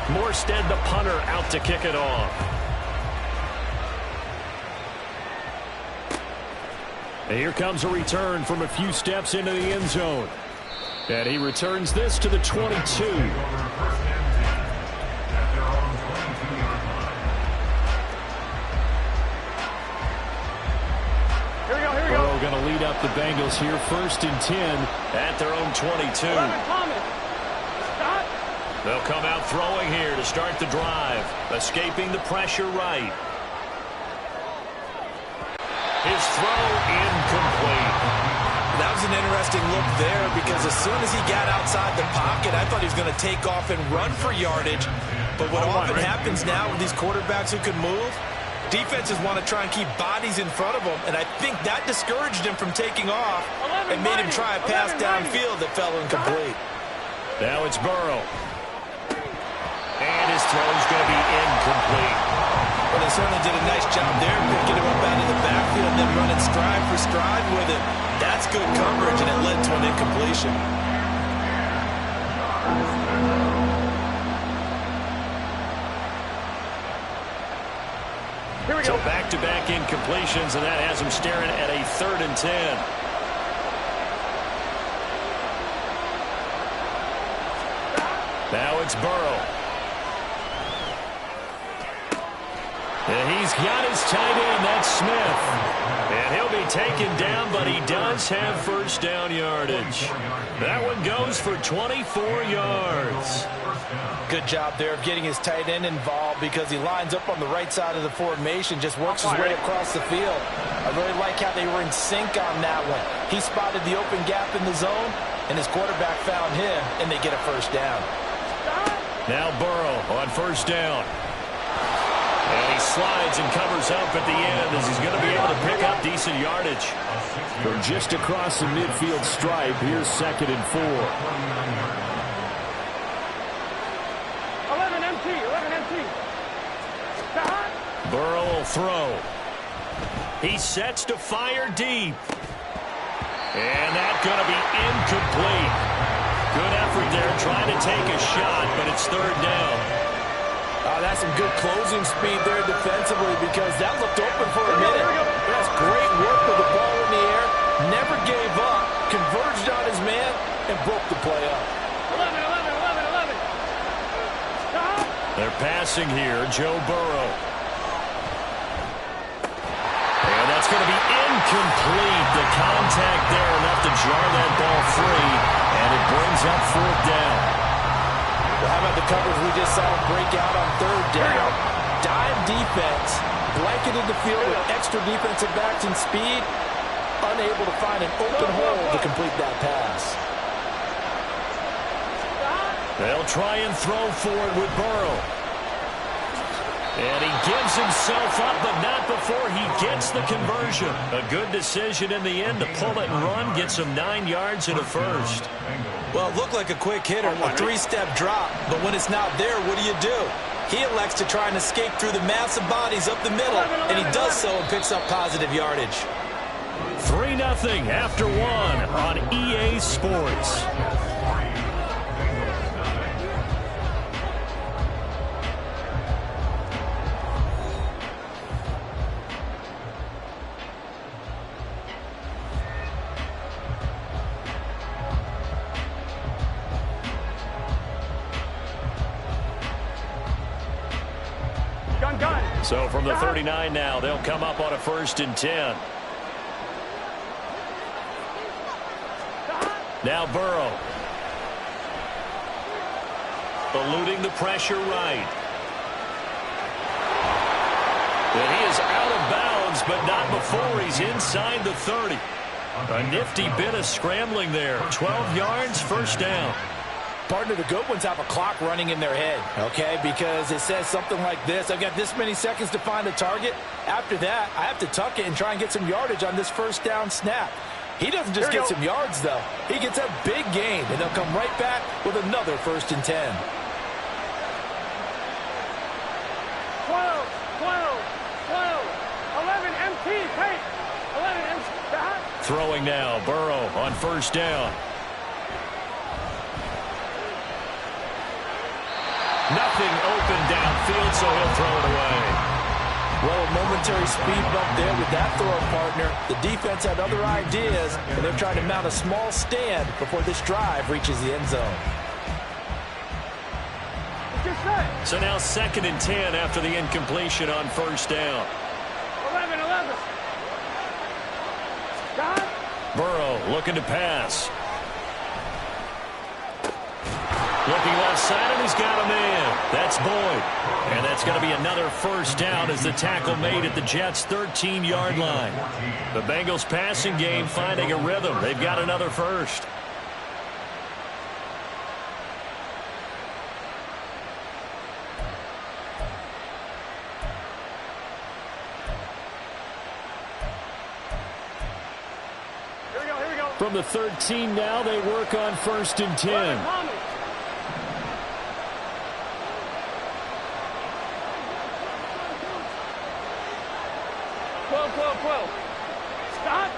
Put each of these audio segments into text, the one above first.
Morstead, the punter, out to kick it off. And here comes a return from a few steps into the end zone. And he returns this to the 22. Burrow going to lead up the Bengals here, 1st and 10 at their own 22. They'll come out throwing here to start the drive, escaping the pressure right. His throw incomplete. That was an interesting look there because as soon as he got outside the pocket, I thought he was going to take off and run for yardage. But what often happens now with these quarterbacks who can move, defenses want to try and keep bodies in front of them, and I think that discouraged him from taking off and made him try a pass downfield that fell incomplete. Now it's Burrow. And his throw's going to be incomplete. Well, they certainly did a nice job there, picking him up out of the backfield and then running stride for stride with it. That's good coverage, and it led to an incompletion. So back-to-back incompletions, and that has him staring at a 3rd and 10. Now it's Burrow. And he's got his tight end, that's Smith. And he'll be taken down, but he does have 1st down yardage. That one goes for 24 yards. Good job there of getting his tight end involved because he lines up on the right side of the formation, just works his way across the field. I really like how they were in sync on that one. He spotted the open gap in the zone, and his quarterback found him, and they get a 1st down. Now Burrow on 1st down. And he slides and covers up at the end as he's going to be able to pick up decent yardage. From just across the midfield stripe, here's 2nd and 4. 11 empty. Burrow will throw. He sets to fire deep. And that's going to be incomplete. Good effort there trying to take a shot, but it's 3rd down. That's some good closing speed there defensively because that looked open for a minute. That's great work with the ball in the air. Never gave up. Converged on his man and broke the play up. 11. They're passing here. Joe Burrow. And that's going to be incomplete. The contact there enough to jar that ball free. And it brings up 4th down. Well, how about the coverage we just saw break out on 3rd down? Dime defense, blanketed the field with extra defensive backs and speed, unable to find an open hole to complete that pass. They'll try and throw for it with Burrow. And he gives himself up, but not before he gets the conversion. A good decision in the end to pull it and run, gets him 9 yards and a 1st. Well, it looked like a quick hitter, a 3-step drop, but when it's not there, what do? He elects to try and escape through the massive bodies up the middle, and he does so and picks up positive yardage. 3-0 after 1 on EA Sports. So from the 39 now, they'll come up on a 1st and 10. Now Burrow. Eluding the pressure right. And he is out of bounds, but not before he's inside the 30. A nifty bit of scrambling there. 12 yards, 1st down. Partner, the good ones have a clock running in their head, okay? Because it says something like this. I've got this many seconds to find a target. After that, I have to tuck it and try and get some yardage on this 1st down snap. He doesn't just get some yards, though. He gets a big gain, and they'll come right back with another 1st and 10. 11 empty. Hey, 11 empty. Throwing now, Burrow on 1st down. Nothing open downfield, so he'll throw it away. Well, a momentary speed bump there with that throw partner. The defense had other ideas, and they're trying to mount a small stand before this drive reaches the end zone. So now 2nd and 10 after the incompletion on first down. 11. Stop. Burrow looking to pass. Looking left side, and he's got a man. That's Boyd. And that's going to be another first down as the tackle made at the Jets' 13-yard line. The Bengals passing game finding a rhythm. They've got another first. Here we go. From the 13 now, they work on 1st and 10. 12. Stop.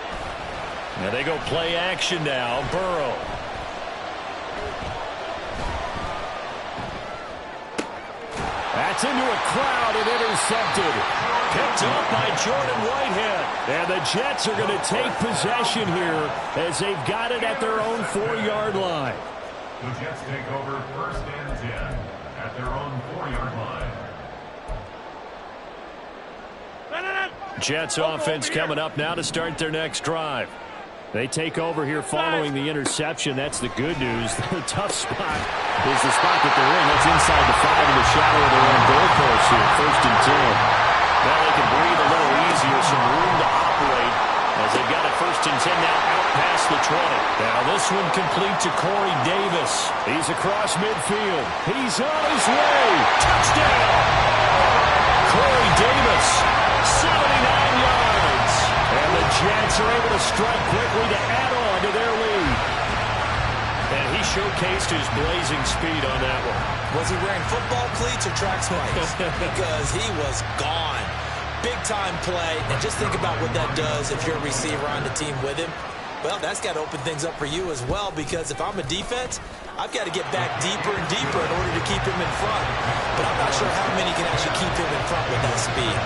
Now they go play action now. Burrow. That's into a crowd and intercepted. Picked up by Jordan Whitehead. And the Jets are going to take possession here as they've got it at their own 4-yard line. The Jets take over 1st and 10 at their own 4-yard line. Jets offense coming up now to start their next drive. They take over here following the interception. That's the good news. The tough spot is the spot that they're in. That's inside the 5 in the shadow of their own goalpost here. 1st and 10. Now they can breathe a little easier. Some room to operate as they've got a 1st and 10 now out past the 20. Now this one complete to Corey Davis. He's across midfield. He's on his way. Touchdown! Corey Davis, 79 yards. And the Jets are able to strike quickly to add on to their lead. And he showcased his blazing speed on that one. Was he wearing football cleats or track spikes? Because he was gone. Big-time play. And just think about what that does if you're a receiver on the team with him. Well, that's got to open things up for you as well, because if I'm a defense, I've got to get back deeper and deeper in order to keep him in front. But I'm not sure how many can actually keep him in front with that speed.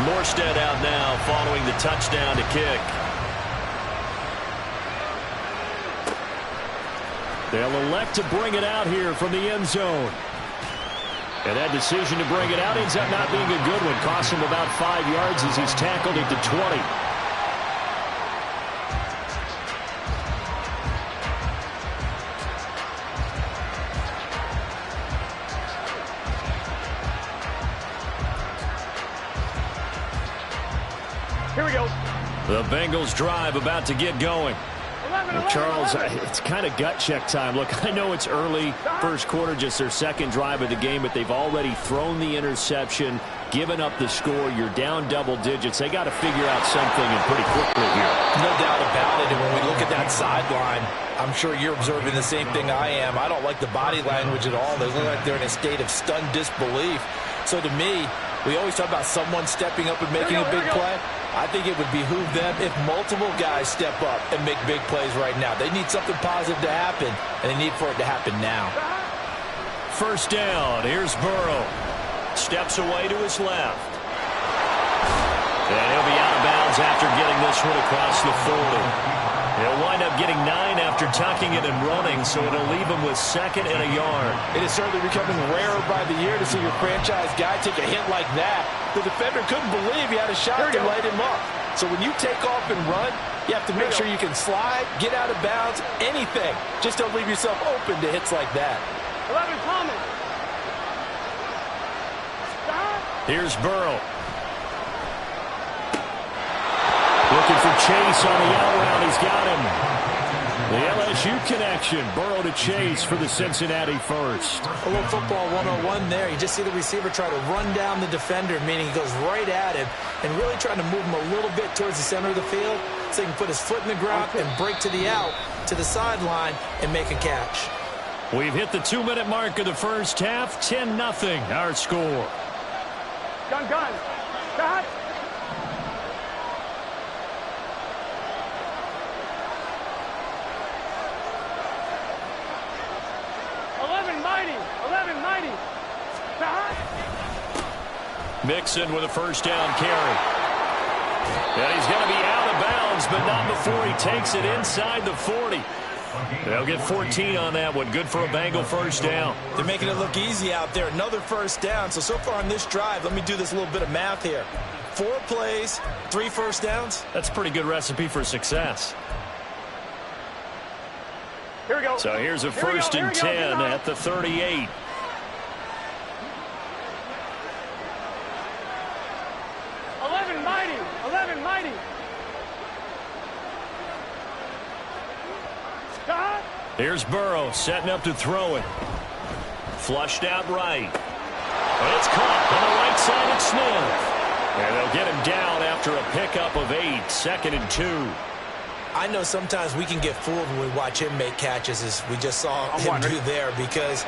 Morstead out now following the touchdown to kick. They'll elect to bring it out here from the end zone. And that decision to bring it out ends up not being a good one. Costs him about 5 yards as he's tackled at the 20. Here we go. The Bengals drive about to get going. 11. Charles, it's kind of gut check time. Look, I know it's early, first quarter, just their second drive of the game, but they've already thrown the interception, given up the score. You're down double digits. They got to figure out something and pretty quickly here. No doubt about it. And when we look at that sideline, I'm sure you're observing the same thing I am. I don't like the body language at all. They look like they're in a state of stunned disbelief. So to me, we always talk about someone stepping up and making a big play. I think it would behoove them if multiple guys step up and make big plays right now. They need something positive to happen, and they need for it to happen now. First down. Here's Burrow. Steps away to his left. And he'll be out of bounds after getting this one across the 40. He'll wind up getting 9 after tucking it and running, so it'll leave him with 2nd and a yard. It is certainly becoming rarer by the year to see your franchise guy take a hit like that. The defender couldn't believe he had a shot to light him up. So when you take off and run, you have to make sure you can slide, get out of bounds, anything. Just don't leave yourself open to hits like that. 11 coming. Stop. Here's Burrow. Looking for Chase on the out route. He's got him. The LSU connection. Burrow to Chase for the Cincinnati first. A little football 101 there. You just see the receiver try to run down the defender, meaning he goes right at him and really trying to move him a little bit towards the center of the field so he can put his foot in the ground and break to the out, to the sideline, and make a catch. We've hit the 2-minute mark of the first half. 10-0 our score. Gun. Stop. 11, mighty. Mixon with a first down carry. And he's going to be out of bounds, but not before he takes it inside the 40. They'll get 14 on that one. Good for a Bengal first down. They're making it look easy out there. Another first down. So far on this drive, let me do this little bit of math here. 4 plays, 3 first downs. That's a pretty good recipe for success. Here we go. So here's a first and 10 at the 38. Mighty. Here's Burrow setting up to throw it. Flushed out right. And it's caught on the right side at Smith. And they'll get him down after a pickup of 8. 2nd and 2. I know sometimes we can get fooled when we watch him make catches, as we just saw him do there, because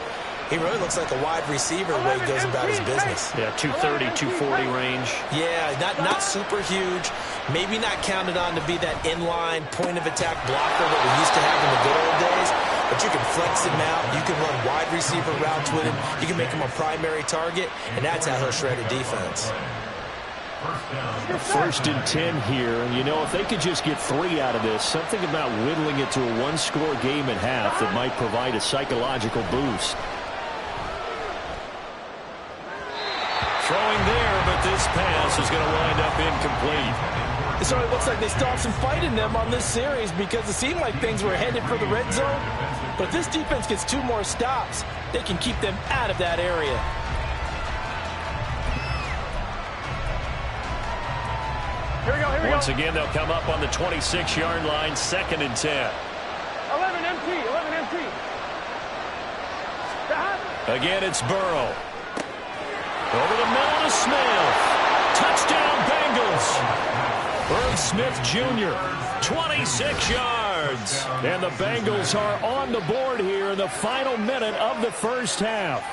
he really looks like a wide receiver the way he goes about his business. Yeah, 230, 240 range. Yeah, not super huge. Maybe not counted on to be that inline point-of-attack blocker that we used to have in the good old days. But you can flex him out. You can run wide receiver routes with him. You can make him a primary target, and that's how he'll shred a defense. First and 10 here, and you know, if they could just get 3 out of this, something about whittling it to a 1-score game at half that might provide a psychological boost. Throwing there, but this pass is going to wind up incomplete. It certainly looks like they still have some fight in them on this series, because it seemed like things were headed for the red zone. But if this defense gets 2 more stops, they can keep them out of that area. Here we go. Once again, they'll come up on the 26-yard line, 2nd and 10. 11 MT. Again, it's Burrow. Over the middle to Smith. Touchdown, Bengals. Irv Smith Jr., 26 yards. And the Bengals are on the board here in the final minute of the first half.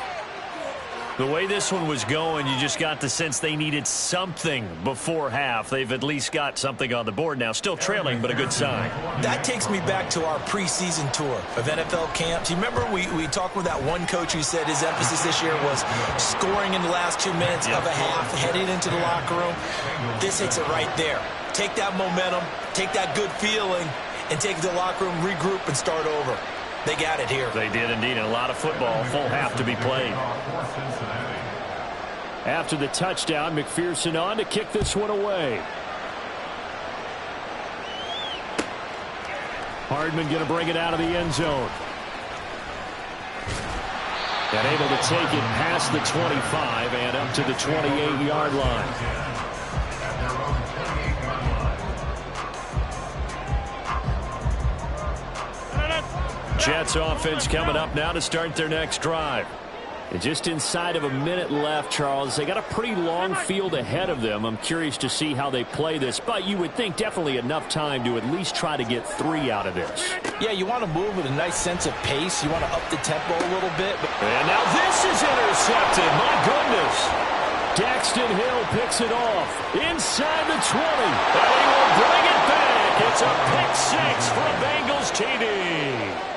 The way this one was going, you just got the sense they needed something before half. They've at least got something on the board now. Still trailing, but a good sign. That takes me back to our preseason tour of NFL camps. You remember we talked with that one coach who said his emphasis this year was scoring in the last 2 minutes of a half, heading into the locker room. This hits it right there. Take that momentum, take that good feeling, and take it to the locker room, regroup, and start over. They got it here. They did indeed. And a lot of football, full half to be played. After the touchdown, McPherson on to kick this one away. Hardman going to bring it out of the end zone. And able to take it past the 25 and up to the 28-yard line. Jets offense coming up now to start their next drive. And just inside of a minute left, Charles. They got a pretty long field ahead of them. I'm curious to see how they play this, but you would think definitely enough time to at least try to get 3 out of this. Yeah, you want to move with a nice sense of pace. You want to up the tempo a little bit. And now this is intercepted. My goodness. Daxton Hill picks it off inside the 20. And he will bring it back. It's a pick 6 for a Bengals TD.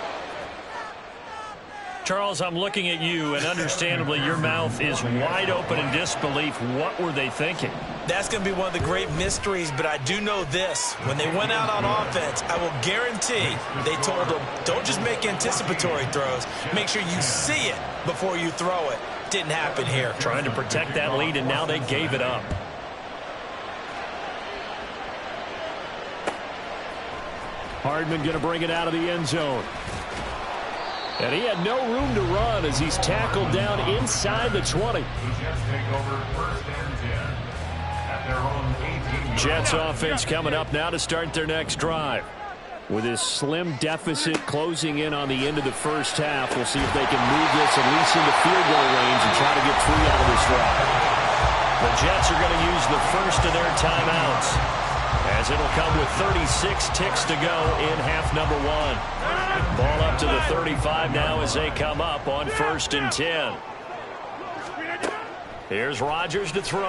Charles, I'm looking at you, and understandably your mouth is wide open in disbelief. What were they thinking? That's going to be one of the great mysteries, but I do know this. When they went out on offense, I will guarantee they told them, don't just make anticipatory throws. Make sure you see it before you throw it. Didn't happen here. Trying to protect that lead, and now they gave it up. Hardman going to bring it out of the end zone. And he had no room to run as he's tackled down inside the 20. Jets offense coming up now to start their next drive. With his slim deficit closing in on the end of the first half, we'll see if they can move this at least into field goal range and try to get 3 out of this drive. The Jets are going to use the first of their timeouts, as it'll come with 36 ticks to go in half number 1. Ball up to the 35 now as they come up on 1st and 10. Here's Rodgers to throw.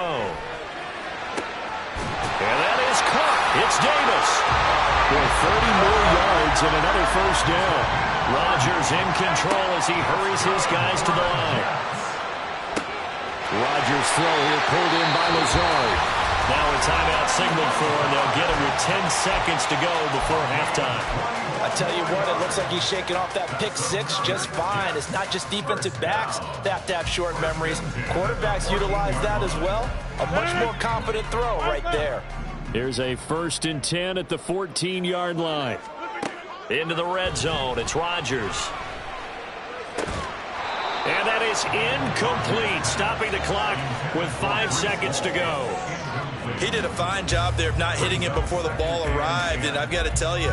And that is caught. It's Davis. For 30 more yards and another first down. Rodgers in control as he hurries his guys to the line. Rodgers' throw here pulled in by Lazard. Now a timeout signaled for, and they'll get it with 10 seconds to go before halftime. I tell you what, it looks like he's shaking off that pick six just fine. It's not just defensive backs that have to have short memories. Quarterbacks utilize that as well. A much more confident throw right there. Here's a 1st and 10 at the 14-yard line. Into the red zone, it's Rodgers. And that is incomplete, stopping the clock with 5 seconds to go. He did a fine job there of not hitting it before the ball arrived, and I've got to tell you,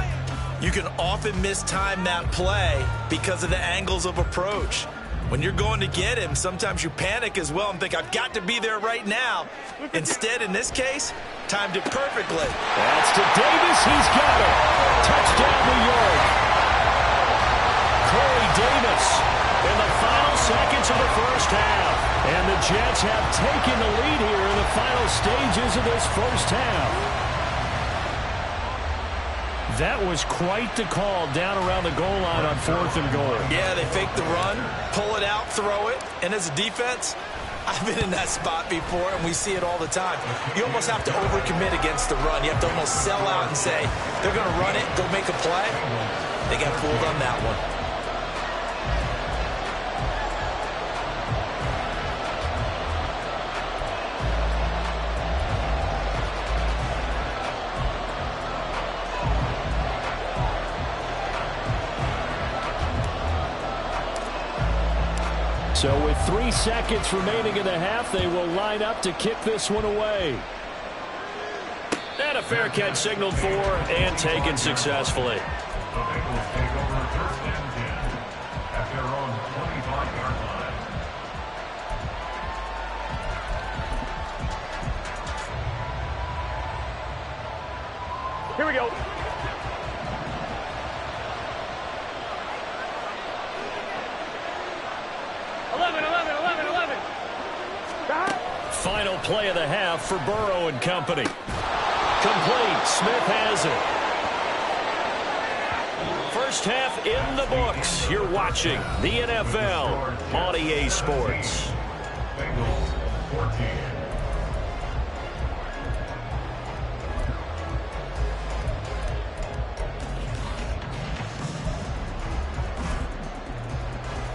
you can often mistime that play because of the angles of approach. When you're going to get him, sometimes you panic as well and think, I've got to be there right now. Instead, in this case, timed it perfectly. That's to Davis. He's got it. Touchdown, New York. Corey Davis in the final seconds of the first half. And the Jets have taken the lead here in the final stages of this first half. That was quite the call down around the goal line on 4th and goal. Yeah, they fake the run, pull it out, throw it, and as a defense, I've been in that spot before, and we see it all the time. You almost have to overcommit against the run. You have to almost sell out and say, they're going to run it, go make a play. They got fooled on that one. So with 3 seconds remaining in the half, they will line up to kick this one away. And a fair catch signaled for and taken successfully. The Bengals take over 1st and 10 at their own 25-yard line. Here we go. Final play of the half for Burrow and company. Complete. Smith has it. First half in the books. You're watching the NFL on EA Sports. Bengals 14.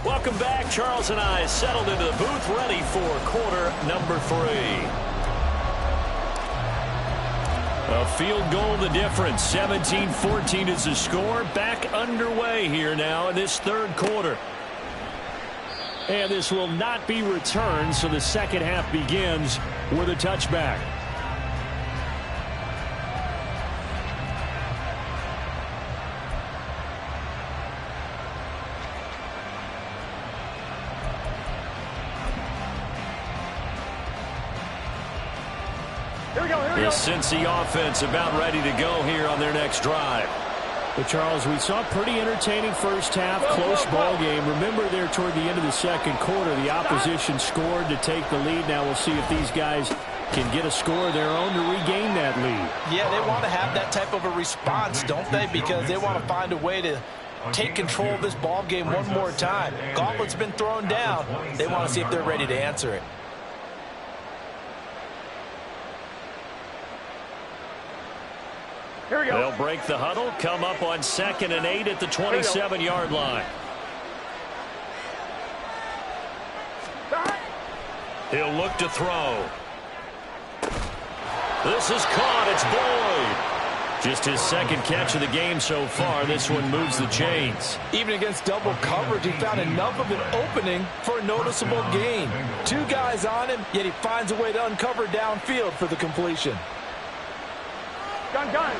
Welcome back. Charles and I settled into the booth, ready for quarter number 3. A field goal the difference. 17-14 is the score. Back underway here now in this 3rd quarter. And this will not be returned, so the second half begins with a touchback. The Cincy offense about ready to go here on their next drive. But Charles, we saw a pretty entertaining first half, close ball game. Remember there toward the end of the 2nd quarter, the opposition scored to take the lead. Now we'll see if these guys can get a score of their own to regain that lead. Yeah, they want to have that type of a response, don't they? Because they want to find a way to take control of this ball game one more time. Gauntlet's been thrown down. They want to see if they're ready to answer it. Here we go. They'll break the huddle, come up on 2nd and 8 at the 27-yard line. He'll look to throw. This is caught. It's Boyd. Just his 2nd catch of the game so far. This one moves the chains. Even against double coverage, he found enough of an opening for a noticeable gain. 2 guys on him, yet he finds a way to uncover downfield for the completion. Gun.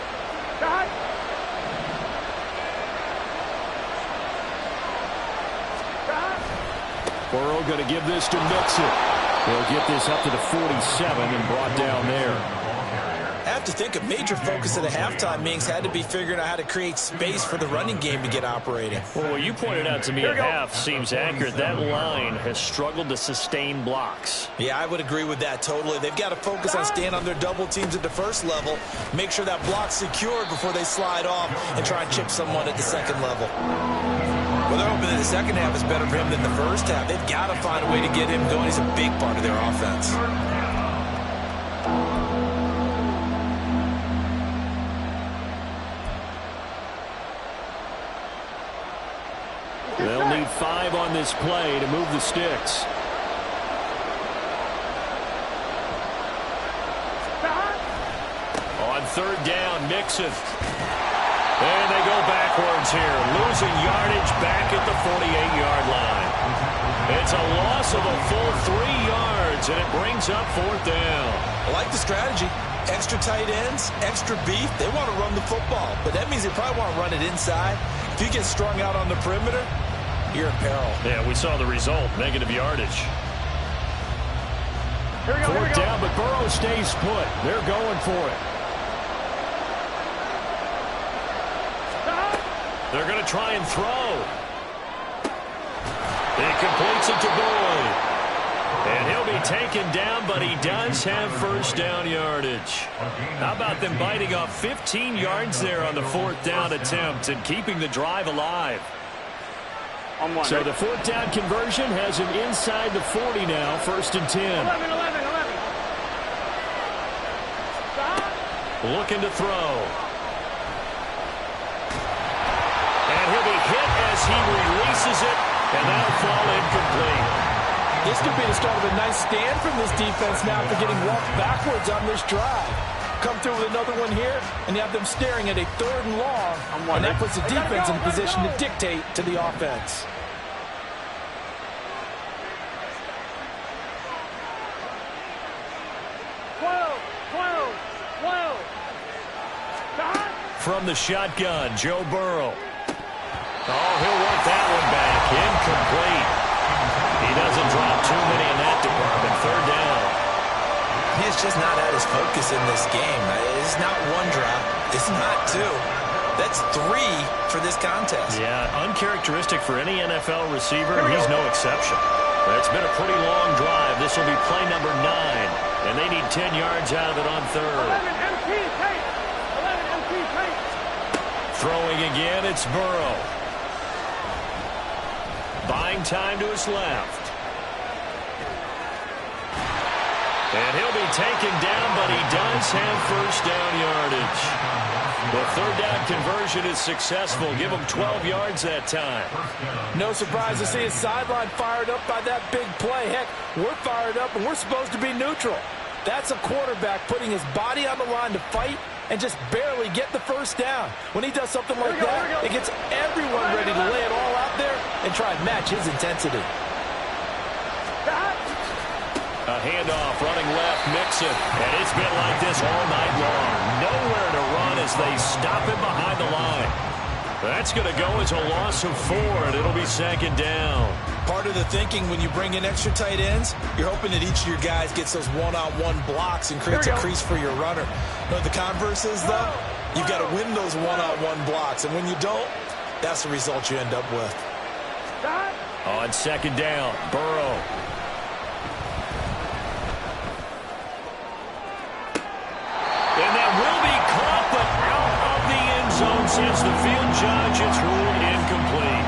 Burrow going to give this to Mixon. They'll get this up to the 47 and brought down there. have to think a major focus of the halftime meetings had to be figuring out how to create space for the running game to get operating. Well, what you pointed out to me at half seems accurate. That line has struggled to sustain blocks. Yeah, I would agree with that totally. They've got to focus on staying on their double teams at the first level, make sure that block's secured before they slide off and try and chip someone at the second level. Well, they're hoping that the second half is better for him than the first half. They've got to find a way to get him going. He's a big part of their offense. They'll need 5 on this play to move the sticks. On third down, Mixon. And they go backwards here, losing yardage back at the 48-yard line. It's a loss of a full 3 yards, and it brings up fourth down. I like the strategy. Extra tight ends, extra beef. They want to run the football, but that means they probably want to run it inside. If you get strung out on the perimeter, you're in peril. Yeah, we saw the result, negative yardage. Fourth down, but Burrow stays put. They're going for it. They're going to try and throw. He completes it to Boyd. And he'll be taken down, but he does have first down yardage. How about them biting off 15 yards there on the fourth down attempt and keeping the drive alive? So the fourth down conversion has him inside the 40 now, first and 10. 11. Looking to throw. And he'll be hit as he releases it, and that'll fall incomplete. This could be the start of a nice stand from this defense now after getting walked backwards on this drive. Come through with another one here, and you have them staring at a third and long, and that puts the defense in a position to dictate to the offense. From the shotgun, Joe Burrow. Oh, he'll work that one back. Incomplete. He doesn't drop too many in that department. Third down. He's just not at his focus in this game. It's not one drop. It's not two. That's 3 for this contest. Yeah, uncharacteristic for any NFL receiver, and he's no exception. It's been a pretty long drive. This will be play number 9, and they need 10 yards out of it on third. 11 MT tape. Throwing again, it's Burrow. Buying time to his left. And he'll be taken down, but he does have first down yardage. The third down conversion is successful. Give him 12 yards that time. No surprise to see his sideline fired up by that big play. Heck, we're fired up, and we're supposed to be neutral. That's a quarterback putting his body on the line to fight and just barely get the first down. When he does something like that, it gets everyone ready to lay it all out there and try and match his intensity. A handoff, running left, Mixon. And it's been like this all night long. Nowhere to run as they stop him behind the line. That's going to go as a loss of 4, and it'll be second down. Part of the thinking when you bring in extra tight ends, you're hoping that each of your guys gets those one-on-one blocks and creates a crease for your runner. But the converse is, though, you've got to win those one-on-one blocks. And when you don't, that's the result you end up with. On second down, Burrow. And that will be caught, but out of the end zone since the field judge. It's ruled incomplete.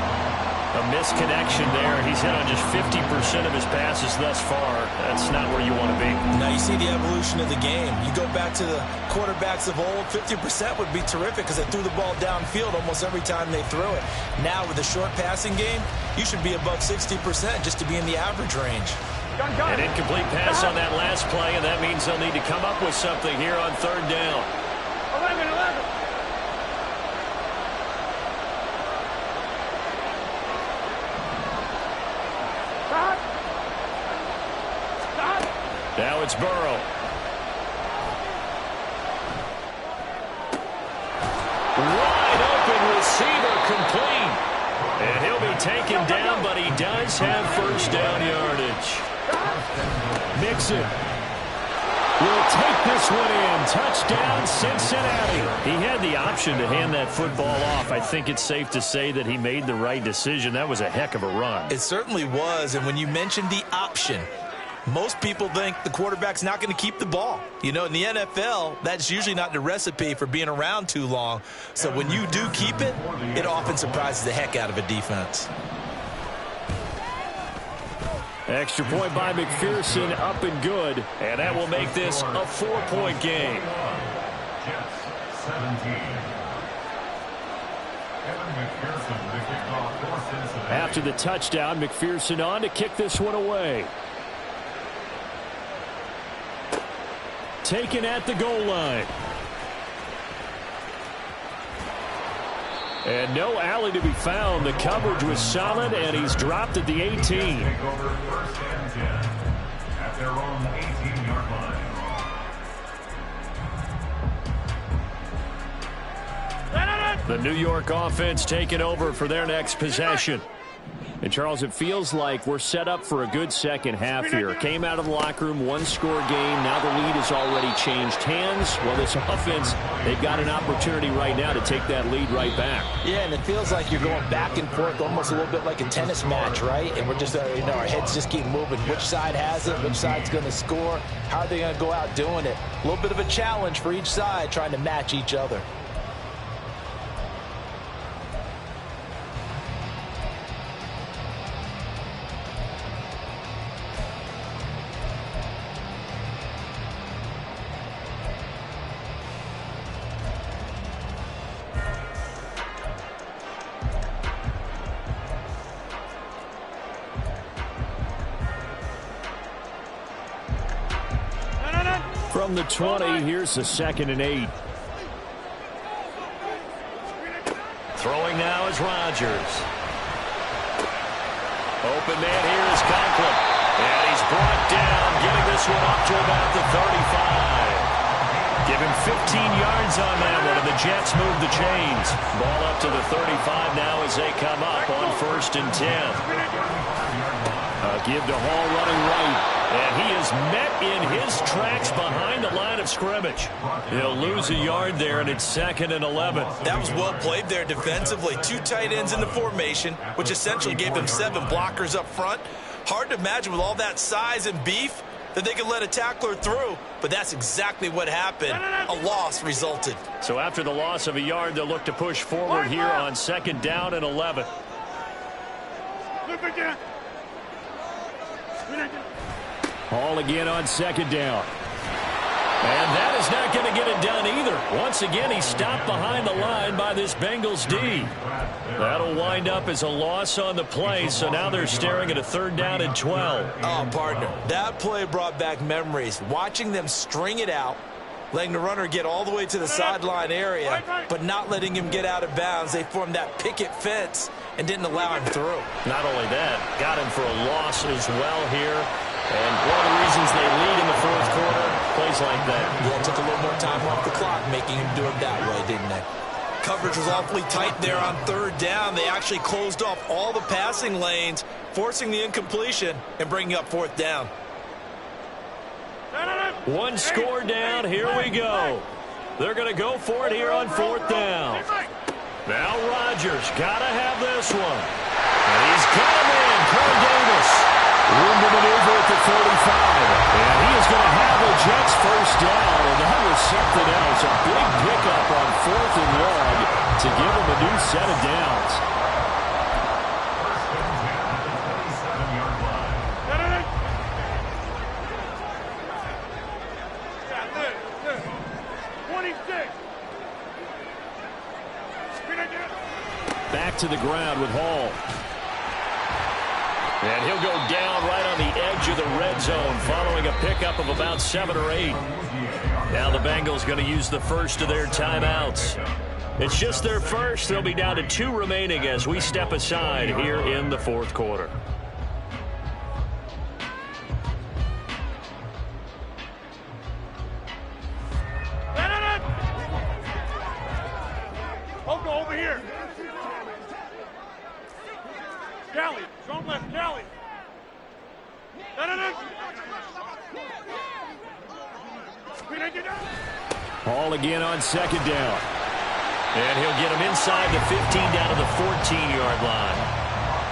A misconnection there. He's hit on just 50% of his passes thus far. That's not where you want to be. Now you see the evolution of the game. You go back to the quarterbacks of old, 50% would be terrific because they threw the ball downfield almost every time they threw it. Now with the short passing game, you should be above 60% just to be in the average range. An incomplete pass on that last play, and that means they'll need to come up with something here on third down. 11. Now it's Burrow. Wide open receiver complete. And he'll be taken down, but he does have first down yardage. Mixon. will take this one in. Touchdown, Cincinnati. He had the option to hand that football off. I think it's safe to say that he made the right decision. That was a heck of a run. It certainly was, and when you mentioned the option, most people think the quarterback's not going to keep the ball. You know, in the NFL, that's usually not the recipe for being around too long. So when you do keep it, it often surprises the heck out of a defense. Extra point by McPherson, up and good. And that will make this a 4-point game. Jets 17. Evan McPherson, the kickoff for Cincinnati. After the touchdown, McPherson on to kick this one away. Taken at the goal line. And no alley to be found. The coverage was solid, and he's dropped at the 18. Take over first and 10 at their own 18-yard line. The New York offense taking over for their next possession. And, Charles, it feels like we're set up for a good second half here. Came out of the locker room, one-score game. Now the lead has already changed hands. Well, this offense, they've got an opportunity right now to take that lead right back. Yeah, and it feels like you're going back and forth, almost a little bit like a tennis match, right? And we're just, you know, our heads just keep moving. Which side has it? Which side's going to score? How are they going to go out doing it? A little bit of a challenge for each side, trying to match each other. From the 20, here's the 2nd and 8. Throwing now is Rodgers. Open man here is Conklin. And he's brought down, getting this one up to about the 35. Give him 15 yards on that one, and the Jets move the chains. Ball up to the 35 now as they come up on 1st and 10. Give to Hall running right. And he is met in his tracks behind the line of scrimmage. He'll lose a yard there, and it's 2nd and 11. That was well played there defensively. 2 tight ends in the formation, which essentially gave them 7 blockers up front. Hard to imagine with all that size and beef that they could let a tackler through, but that's exactly what happened. A loss resulted. So after the loss of a yard, they'll look to push forward here on 2nd down and 11. Hall again on 2nd down. And that is not going to get it done either. Once again, he's stopped behind the line by this Bengals D. That'll wind up as a loss on the play, so now they're staring at a 3rd down and 12. Oh, partner, that play brought back memories. Watching them string it out, letting the runner get all the way to the sideline area, but not letting him get out of bounds. They formed that picket fence and didn't allow him through. Not only that, got him for a loss as well here. And one of the reasons they lead in the 4th quarter, plays like that. Yeah, it took a little more time off the clock, making him do it that way, didn't they? Coverage was awfully tight there on 3rd down. They actually closed off all the passing lanes, forcing the incompletion and bringing up 4th down. One score down. Here we go. They're going to go for it here on 4th down. Now Rodgers got to have this one. And he's got him in. Corey Davis. Room to maneuver at the 45. And he is going to have the Jets 1st down. And that was something else. A big pickup on 4th and long to give him a new set of downs. Back to the ground with Hall. And he'll go down right on the edge of the red zone following a pickup of about 7 or 8. Now the Bengals going to use the first of their timeouts. It's just their first. They'll be down to 2 remaining as we step aside here in the 4th quarter. Over here. Galley, zone left, Galley. Ball again on second down. And he'll get him inside the 15 down to the 14-yard line.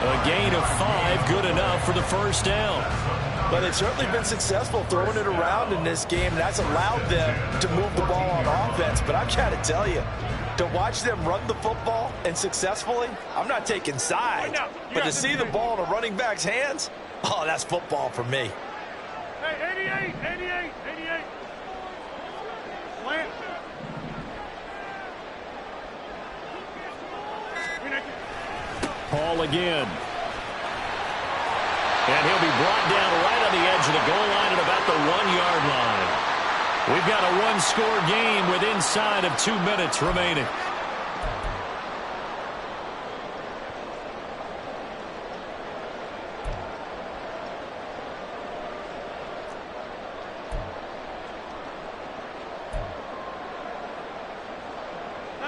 A gain of 5, good enough for the first down. But they've certainly been successful throwing it around in this game. That's allowed them to move the ball on offense. But I'm trying to tell you, to watch them run the football and successfully, I'm not taking sides. But to see the ball in a running back's hands, oh, that's football for me. Hey, 88. Slant. Ball again. And he'll be brought down right on the edge of the goal line at about the 1-yard line. We've got a one-score game with inside of 2 minutes remaining.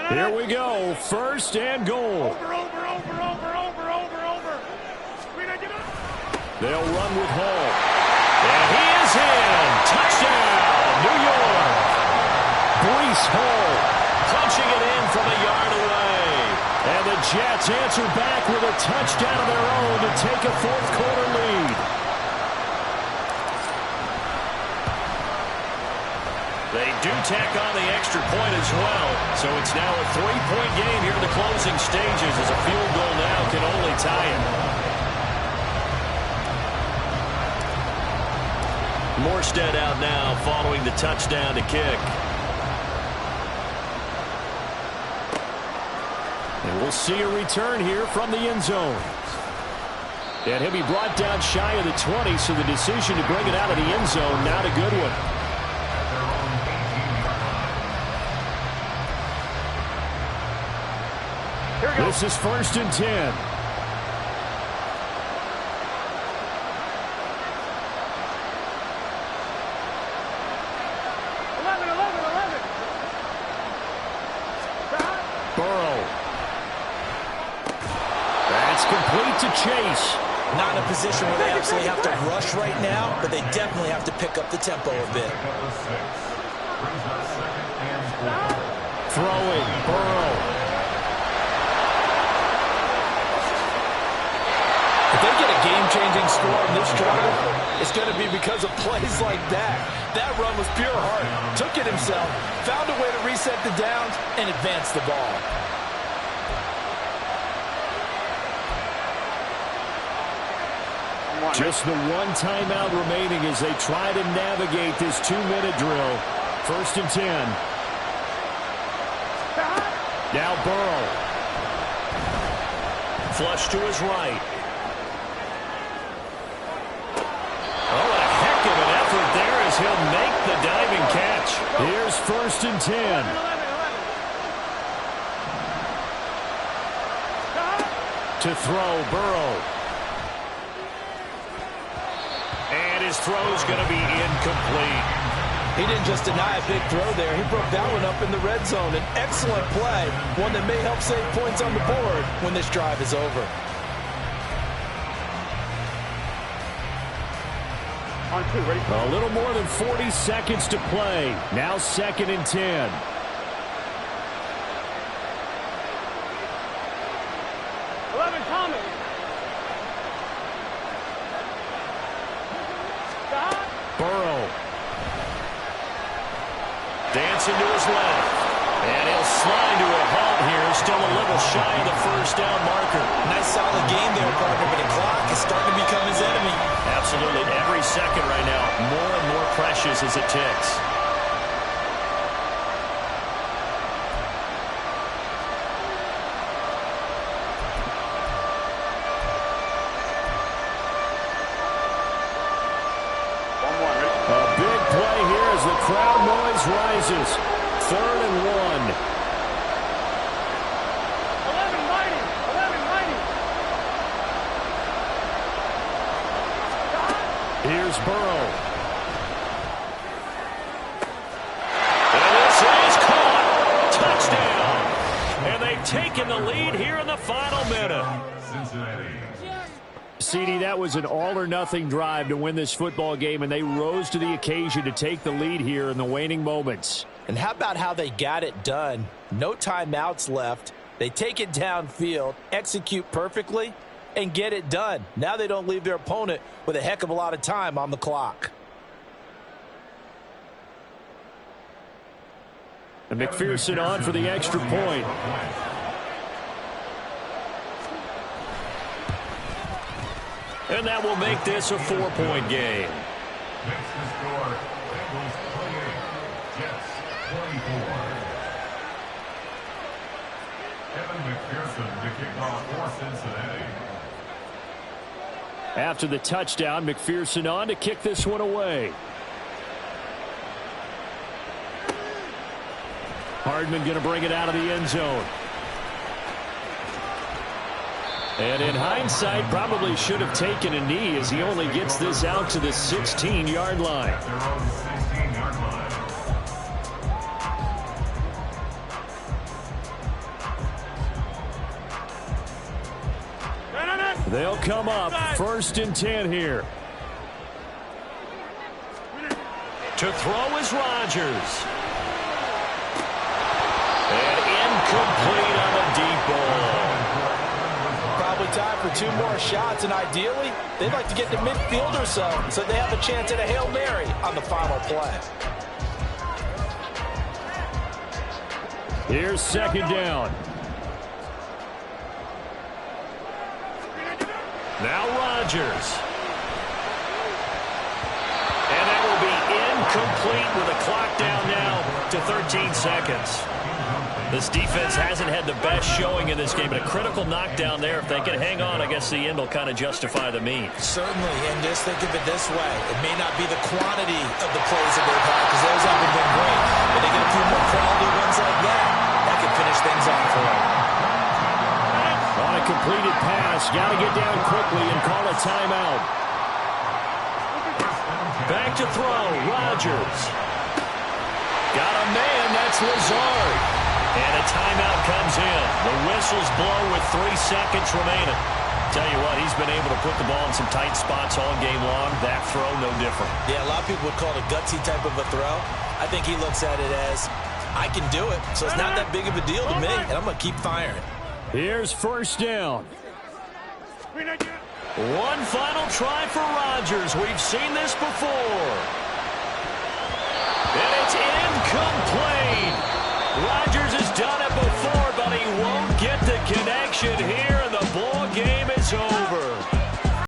Here we go, first and goal. Over. They'll run with Hall. And he is in. Touchdown, New York. Breece Hall punching it in from a yard away. And the Jets answer back with a touchdown of their own to take a fourth-quarter lead. They do tack on the extra point as well. So it's now a 3-point game here in the closing stages as a field goal now can only tie it. Morstead out now following the touchdown to kick. And we'll see a return here from the end zone. And he'll be brought down shy of the 20, so the decision to bring it out of the end zone, not a good one. This is 1st and 10. Complete to Chase. Not in a position where they absolutely have to rush right now, but they definitely have to pick up the tempo a bit. Throwing, Burrow. If they get a game-changing score on this drive, it's going to be because of plays like that. That run was pure heart. Took it himself, found a way to reset the downs, and advance the ball. Just the one timeout remaining as they try to navigate this 2-minute drill. 1st and 10. Now Burrow. Flush to his right. Oh, a heck of an effort there as he'll make the diving catch. Here's 1st and 10. To throw, Burrow. And his throw's going to be incomplete. He didn't just deny a big throw there. He broke that one up in the red zone. An excellent play, one that may help save points on the board when this drive is over. On 2, ready? A little more than 40 seconds to play. Now 2nd and 10. Burrow. Dancing to his left. And he'll slide to a halt here. Still a little shy of the first down marker. Nice solid game there, partner, but the clock is starting to become his enemy. Absolutely. Every second right now, more and more precious as it ticks. Crowd noise rises. 3rd and 1. 11 mighty. Here's Burrow. And this is caught. Touchdown. And they've taken the lead here in the final minute. CD, that was an all-or-nothing drive to win this football game, and they rose to the occasion to take the lead here in the waning moments. And how about how they got it done? No timeouts left. They take it downfield, execute perfectly, and get it done. Now they don't leave their opponent with a heck of a lot of time on the clock. And McPherson on for the extra point. And that will make this a 4-point game. Makes the score Bengals 28, Jets 24. Evan McPherson to kick off for Cincinnati. After the touchdown, McPherson on to kick this one away. Hardman going to bring it out of the end zone. And in hindsight, probably should have taken a knee as he only gets this out to the 16-yard line. At their own 16-yard line. They'll come up 1st and 10 here. To throw is Rodgers. And incomplete on a deep ball. Probably time for 2 more shots, and ideally, they'd like to get to midfield or so they have a chance at a Hail Mary on the final play. Here's 2nd down. Now Rodgers. And that will be incomplete with a clock down now to 13 seconds. This defense hasn't had the best showing in this game, but a critical knockdown there. If they can hang on, I guess the end will kind of justify the means. Certainly, and just think of it this way. It may not be the quantity of the plays that they've had, because those haven't been great, but they get a few more quality ones like that. That can finish things off for them. On a completed pass, got to get down quickly and call a timeout. Back to throw, Rodgers. Got a man, that's Lazard. And a timeout comes in. The whistles blow with 3 seconds remaining. Tell you what, he's been able to put the ball in some tight spots all game long. That throw, no different. Yeah, a lot of people would call it a gutsy type of a throw. I think he looks at it as, I can do it, so it's not that big of a deal to me, and I'm going to keep firing. Here's 1st down. One final try for Rodgers. We've seen this before. And it's incomplete. Rodgers has done it before, but he won't get the connection here.